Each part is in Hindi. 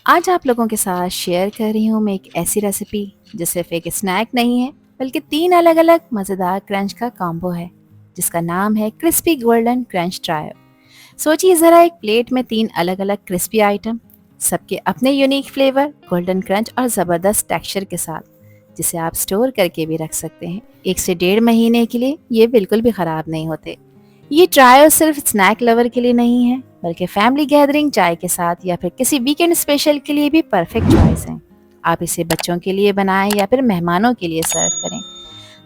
आज आप लोगों के साथ शेयर कर रही हूँ मैं एक ऐसी रेसिपी जो सिर्फ एक स्नैक नहीं है बल्कि 3 अलग-अलग मज़ेदार क्रंच का कॉम्बो है जिसका नाम है क्रिस्पी गोल्डन क्रंच ट्रायो। सोचिए ज़रा एक प्लेट में 3 अलग-अलग क्रिस्पी आइटम, सबके अपने यूनिक फ्लेवर, गोल्डन क्रंच और ज़बरदस्त टेक्सचर के साथ, जिसे आप स्टोर करके भी रख सकते हैं 1 से 1.5 महीने के लिए। ये बिल्कुल भी ख़राब नहीं होते। ये ट्रायो सिर्फ स्नैक लवर के लिए नहीं है बल्कि फैमिली गैदरिंग, चाय के साथ या फिर किसी वीकेंड स्पेशल के लिए भी परफेक्ट चॉइस है। आप इसे बच्चों के लिए बनाएं या फिर मेहमानों के लिए सर्व करें,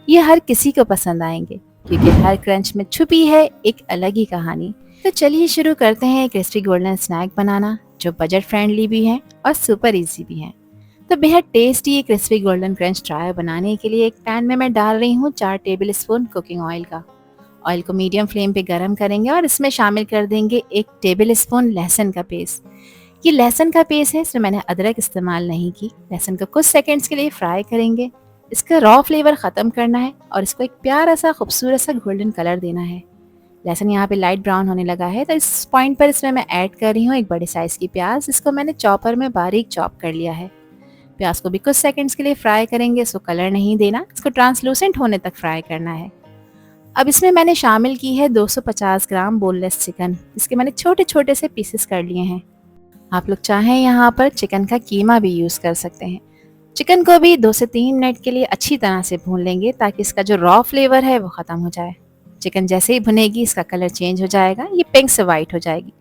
ये हर किसी को पसंद आएंगे क्योंकि हर क्रंच में छुपी है एक अलग ही कहानी। तो चलिए शुरू करते हैं क्रिस्पी गोल्डन स्नैक बनाना जो बजट फ्रेंडली भी है और सुपर इजी भी है। तो बेहद tasty crispy golden crunch try बनाने के लिए एक पैन में मैं डाल रही हूँ 4 टेबल स्पून कुकिंग ऑयल का। ऑयल को मीडियम फ्लेम पे गरम करेंगे और इसमें शामिल कर देंगे 1 टेबल स्पून लहसुन का पेस्ट। ये लहसुन का पेस्ट है, इसमें मैंने अदरक इस्तेमाल नहीं की। लहसुन को कुछ सेकंड्स के लिए फ्राई करेंगे। इसका रॉ फ्लेवर ख़त्म करना है और इसको एक प्यारा सा खूबसूरत सा गोल्डन कलर देना है। लहसुन यहाँ पे लाइट ब्राउन होने लगा है तो इस पॉइंट पर इसमें मैं ऐड कर रही हूँ एक बड़े साइज़ की प्याज। इसको मैंने चॉपर में बारीक चॉप कर लिया है। प्याज को भी कुछ सेकंड्स के लिए फ्राई करेंगे। इसको कलर नहीं देना, इसको ट्रांसलूसेंट होने तक फ्राई करना है। अब इसमें मैंने शामिल की है 250 ग्राम बोनलेस चिकन, इसके मैंने छोटे छोटे से पीसेस कर लिए हैं। आप लोग चाहें यहाँ पर चिकन का कीमा भी यूज़ कर सकते हैं। चिकन को भी 2 से 3 मिनट के लिए अच्छी तरह से भून लेंगे ताकि इसका जो रॉ फ्लेवर है वो ख़त्म हो जाए। चिकन जैसे ही भुनेगी इसका कलर चेंज हो जाएगा, ये पिंक से वाइट हो जाएगी।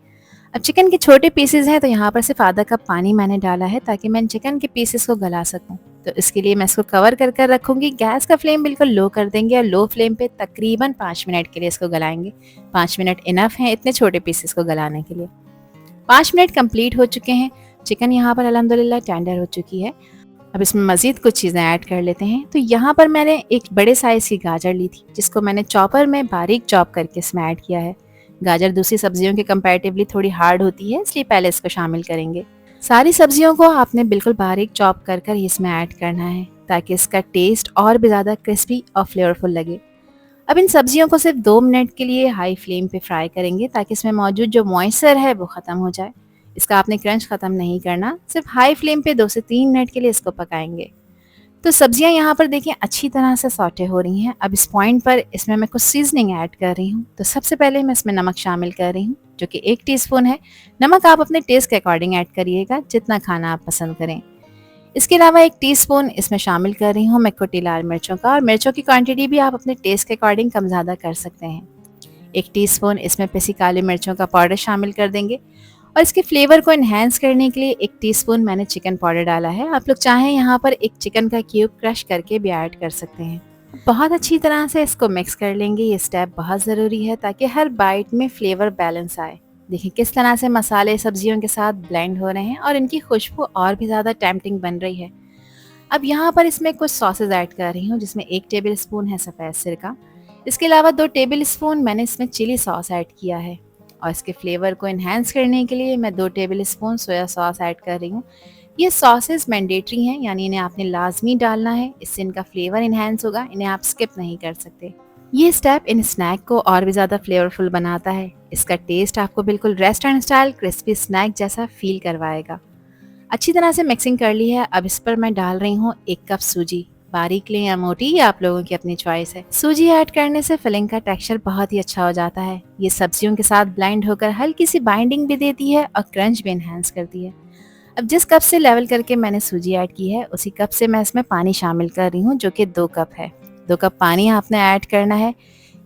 अब चिकन के छोटे पीसेस हैं तो यहाँ पर सिर्फ आधा कप पानी मैंने डाला है ताकि मैं चिकन के पीसेस को गला सकूँ। तो इसके लिए मैं इसको कवर कर कर रखूँगी। गैस का फ्लेम बिल्कुल लो कर देंगे और लो फ्लेम पे तकरीबन 5 मिनट के लिए इसको गलाएंगे। 5 मिनट इनफ है इतने छोटे पीसेस को गलाने के लिए। 5 मिनट कंप्लीट हो चुके हैं। चिकन यहाँ पर अल्हम्दुलिल्लाह टेंडर हो चुकी है। अब इसमें मज़ीद कुछ चीज़ें ऐड कर लेते हैं। तो यहाँ पर मैंने एक बड़े साइज़ की गाजर ली थी जिसको मैंने चॉपर में बारीक चॉप करके इसमें ऐड किया है। गाजर दूसरी सब्जियों के कंपैरेटिवली थोड़ी हार्ड होती है, इसलिए पहले इसको शामिल करेंगे। सारी सब्जियों को आपने बिल्कुल बारीक चॉप कर कर इसमें ऐड करना है ताकि इसका टेस्ट और भी ज़्यादा क्रिस्पी और फ्लेवरफुल लगे। अब इन सब्जियों को सिर्फ 2 मिनट के लिए हाई फ्लेम पे फ्राई करेंगे ताकि इसमें मौजूद जो मॉइस्चर है वो ख़त्म हो जाए। इसका आपने क्रंच ख़त्म नहीं करना, सिर्फ हाई फ्लेम पे 2 से 3 मिनट के लिए इसको पकाएंगे। तो सब्जियां यहाँ पर देखिए अच्छी तरह से सॉटे हो रही हैं। अब इस पॉइंट पर इसमें मैं कुछ सीजनिंग ऐड कर रही हूँ। तो सबसे पहले मैं इसमें नमक शामिल कर रही हूँ जो कि 1 टीस्पून है। नमक आप अपने टेस्ट के अकॉर्डिंग ऐड करिएगा, जितना खाना आप पसंद करें। इसके अलावा 1 टीस्पून इसमें शामिल कर रही हूँ मैं कुटी लाल मिर्चों का, और मिर्चों की क्वांटिटी भी आप अपने टेस्ट के अकॉर्डिंग कम ज़्यादा कर सकते हैं। 1 टीस्पून इसमें पिसी काली मिर्चों का पाउडर शामिल कर देंगे और इसके फ्लेवर को इन्हेंस करने के लिए 1 टीस्पून मैंने चिकन पाउडर डाला है। आप लोग चाहें यहाँ पर एक चिकन का क्यूब क्रश करके भी ऐड कर सकते हैं। बहुत अच्छी तरह से इसको मिक्स कर लेंगे। ये स्टेप बहुत ज़रूरी है ताकि हर बाइट में फ्लेवर बैलेंस आए। देखिए किस तरह से मसाले सब्जियों के साथ ब्लेंड हो रहे हैं और इनकी खुशबू और भी ज़्यादा टेम्पटिंग बन रही है। अब यहाँ पर इसमें कुछ सॉसेज ऐड कर रही हूँ जिसमें 1 टेबल स्पून है सफ़ेद सिरका। इसके अलावा 2 टेबल स्पून मैंने इसमें चिली सॉस ऐड किया है और इसके फ्लेवर को इन्हेंस करने के लिए मैं 2 table spoon soya sauce add कर रही हूँ। ये सॉसेज मैंडेटरी हैं, यानी इन्हें आपने लाजमी डालना है, इससे इनका फ्लेवर इन्हेंस होगा, इन्हें आप स्किप नहीं कर सकते। ये स्टेप इन स्नैक को और भी ज़्यादा फ्लेवरफुल बनाता है। इसका टेस्ट आपको बिल्कुल रेस्टोरेंट स्टाइल क्रिस्पी स्नैक जैसा फील करवाएगा। अच्छी तरह से मिक्सिंग कर ली है। अब इस पर मैं डाल रही हूँ 1 कप सूजी। बारीक लें या मोटी, ये आप लोगों की अपनी चॉइस है। सूजी ऐड करने से फिलिंग का टेक्सचर बहुत ही अच्छा हो जाता है। ये सब्जियों के साथ ब्लेंड होकर हल्की सी बाइंडिंग भी देती है और क्रंच भी इन्हेंस करती है। अब जिस कप से लेवल करके मैंने सूजी ऐड की है उसी कप से मैं इसमें पानी शामिल कर रही हूँ जो कि 2 कप है। 2 कप पानी आपने ऐड करना है।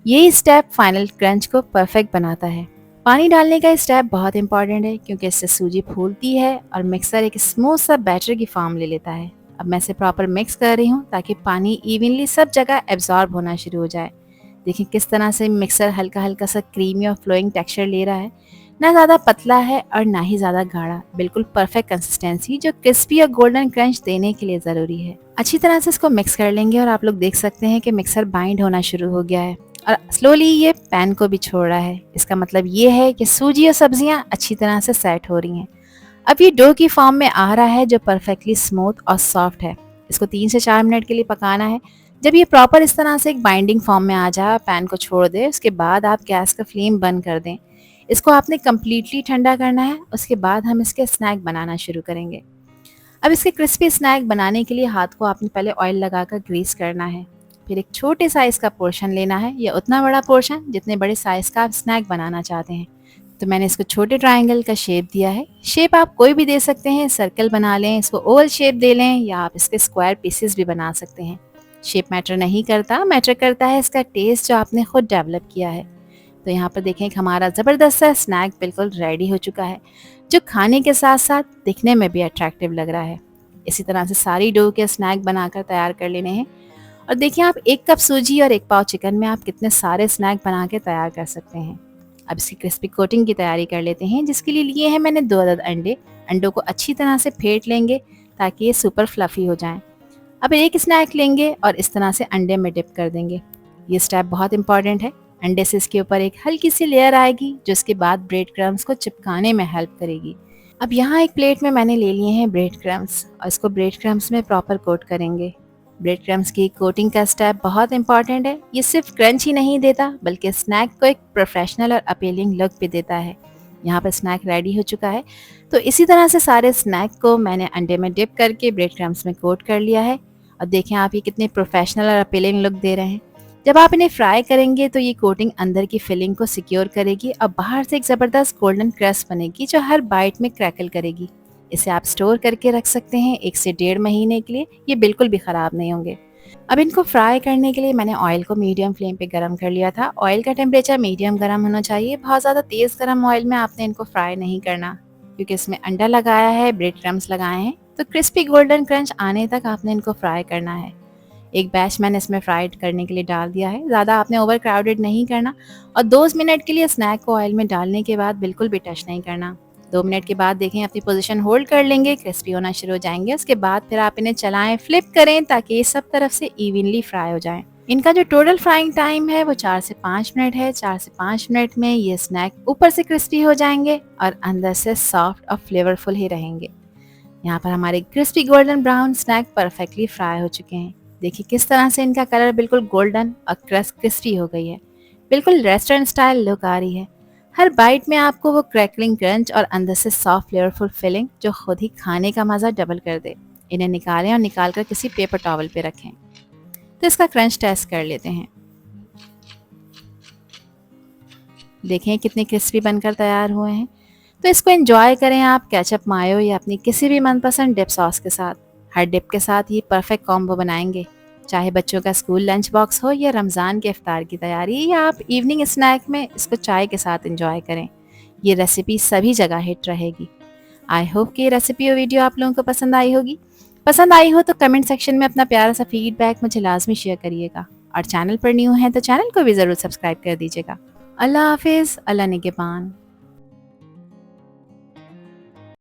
ये स्टेप फाइनल क्रंच को परफेक्ट बनाता है। पानी डालने का स्टेप बहुत इंपॉर्टेंट है क्योंकि इससे सूजी फूलती है और मिक्सर एक स्मूथ सा बैटर की फॉर्म ले लेता है। अब मैं इसे प्रॉपर मिक्स कर रही हूँ ताकि पानी इवनली सब जगह एब्जॉर्ब होना शुरू हो जाए। देखिए किस तरह से मिक्सर हल्का हल्का सा क्रीमी और फ्लोइंग टेक्सचर ले रहा है। ना ज़्यादा पतला है और ना ही ज़्यादा गाढ़ा, बिल्कुल परफेक्ट कंसिस्टेंसी जो क्रिस्पी और गोल्डन क्रंच देने के लिए ज़रूरी है। अच्छी तरह से इसको मिक्स कर लेंगे और आप लोग देख सकते हैं कि मिक्सर बाइंड होना शुरू हो गया है और स्लोली ये पैन को भी छोड़ रहा है। इसका मतलब ये है कि सूजी और सब्जियां अच्छी तरह से सेट हो रही हैं। अब ये डो की फॉर्म में आ रहा है जो परफेक्टली स्मूथ और सॉफ्ट है। इसको 3 से 4 मिनट के लिए पकाना है। जब ये प्रॉपर इस तरह से एक बाइंडिंग फॉर्म में आ जाए, पैन को छोड़ दे, उसके बाद आप गैस का फ्लेम बंद कर दें। इसको आपने कम्प्लीटली ठंडा करना है, उसके बाद हम इसके स्नैक बनाना शुरू करेंगे। अब इसके क्रिस्पी स्नैक बनाने के लिए हाथ को आपने पहले ऑयल लगाकर ग्रीस करना है। फिर एक छोटे साइज़ का पोर्शन लेना है, या उतना बड़ा पोर्शन जितने बड़े साइज़ का आप स्नैक बनाना चाहते हैं। तो मैंने इसको छोटे ट्रायंगल का शेप दिया है। शेप आप कोई भी दे सकते हैं, सर्कल बना लें, इसको ओवल शेप दे लें, या आप इसके स्क्वायर पीसेस भी बना सकते हैं। शेप मैटर नहीं करता, मैटर करता है इसका टेस्ट जो आपने खुद डेवलप किया है। तो यहाँ पर देखें कि हमारा ज़बरदस्त सा स्नैक बिल्कुल रेडी हो चुका है, जो खाने के साथ साथ दिखने में भी अट्रैक्टिव लग रहा है। इसी तरह से सारी डो के स्नैक बनाकर तैयार कर लेने हैं। और देखिए, आप 1 कप सूजी और 1 पाव चिकन में आप कितने सारे स्नैक बना के तैयार कर सकते हैं। अब इसकी क्रिस्पी कोटिंग की तैयारी कर लेते हैं, जिसके लिए लिए हैं मैंने 2 अदद अंडे। अंडों को अच्छी तरह से फेंट लेंगे ताकि ये सुपर फ्लफ़ी हो जाएं। अब एक स्नैक लेंगे और इस तरह से अंडे में डिप कर देंगे। ये स्टेप बहुत इंपॉर्टेंट है। अंडे से इसके ऊपर एक हल्की सी लेयर आएगी, जो इसके बाद ब्रेड क्रम्स को चिपकाने में हेल्प करेगी। अब यहाँ एक प्लेट में मैंने ले लिए हैं ब्रेड क्रम्स, और इसको ब्रेड क्रम्स में प्रॉपर कोट करेंगे। ब्रेड क्रम्स की कोटिंग का स्टेप बहुत इंपॉर्टेंट है। ये सिर्फ क्रंच ही नहीं देता, बल्कि स्नैक को एक प्रोफेशनल और अपीलिंग लुक भी देता है। यहाँ पर स्नैक रेडी हो चुका है। तो इसी तरह से सारे स्नैक को मैंने अंडे में डिप करके ब्रेड क्रम्स में कोट कर लिया है। और देखें आप, ये कितने प्रोफेशनल और अपीलिंग लुक दे रहे हैं। जब आप इन्हें फ्राई करेंगे तो ये कोटिंग अंदर की फिलिंग को सिक्योर करेगी, और बाहर से एक ज़बरदस्त गोल्डन क्रस्ट बनेगी जो हर बाइट में क्रैकल करेगी। इसे आप स्टोर करके रख सकते हैं 1 से 1.5 महीने के लिए, ये बिल्कुल भी ख़राब नहीं होंगे। अब इनको फ्राई करने के लिए मैंने ऑयल को मीडियम फ्लेम पे गरम कर लिया था। ऑयल का टेम्परेचर मीडियम गरम होना चाहिए। बहुत ज़्यादा तेज़ गरम ऑयल में आपने इनको फ्राई नहीं करना, क्योंकि इसमें अंडा लगाया है, ब्रेड क्रम्स लगाए हैं, तो क्रिस्पी गोल्डन क्रंच आने तक आपने इनको फ्राई करना है। एक बैच मैंने इसमें फ्राइड करने के लिए डाल दिया है। ज़्यादा आपने ओवर क्राउडेड नहीं करना, और 2 मिनट के लिए स्नैक को ऑयल में डालने के बाद बिल्कुल भी टच नहीं करना। 2 मिनट के बाद देखें, अपनी पोजीशन होल्ड कर लेंगे, क्रिस्पी होना शुरू हो जाएंगे। उसके बाद फिर आप इन्हें चलाएं, फ्लिप करें ताकि ये सब तरफ से इवनली फ्राई हो जाएं। इनका जो टोटल फ्राइंग टाइम है वो 4 से 5 मिनट है। 4 से 5 मिनट में ये स्नैक ऊपर से क्रिस्पी हो जाएंगे और अंदर से सॉफ्ट और फ्लेवरफुल ही रहेंगे। यहाँ पर हमारे crispy golden brown snack perfectly fry हो चुके हैं। देखिए किस तरह से इनका कलर बिल्कुल गोल्डन और क्रिस्पी हो गई है। बिल्कुल रेस्टोरेंट स्टाइल लुक आ रही है। हर बाइट में आपको वो क्रैकलिंग क्रंच और अंदर से सॉफ्ट फ्लेवरफुल फिलिंग जो खुद ही खाने का मज़ा डबल कर दे। इन्हें निकालें और निकाल कर किसी पेपर टॉवल पे रखें। तो इसका क्रंच टेस्ट कर लेते हैं। देखें कितने क्रिस्पी बनकर तैयार हुए हैं। तो इसको एंजॉय करें आप केचप, मायो या अपनी किसी भी मनपसंद डिप सॉस के साथ। हर डिप के साथ ये परफेक्ट कॉम्बो बनाएंगे। चाहे बच्चों का स्कूल लंच बॉक्स हो, या रमज़ान के इफ्तार की तैयारी, या आप इवनिंग स्नैक में इसको चाय के साथ एंजॉय करें, ये रेसिपी सभी जगह हिट रहेगी। आई होप कि ये रेसिपी और वीडियो आप लोगों को पसंद आई होगी। पसंद आई हो तो कमेंट सेक्शन में अपना प्यारा सा फीडबैक मुझे लाजमी शेयर करिएगा, और चैनल पर न्यू हैं तो चैनल को भी ज़रूर सब्सक्राइब कर दीजिएगा। अल्लाह हाफिज़, अल्लाह निगहबान।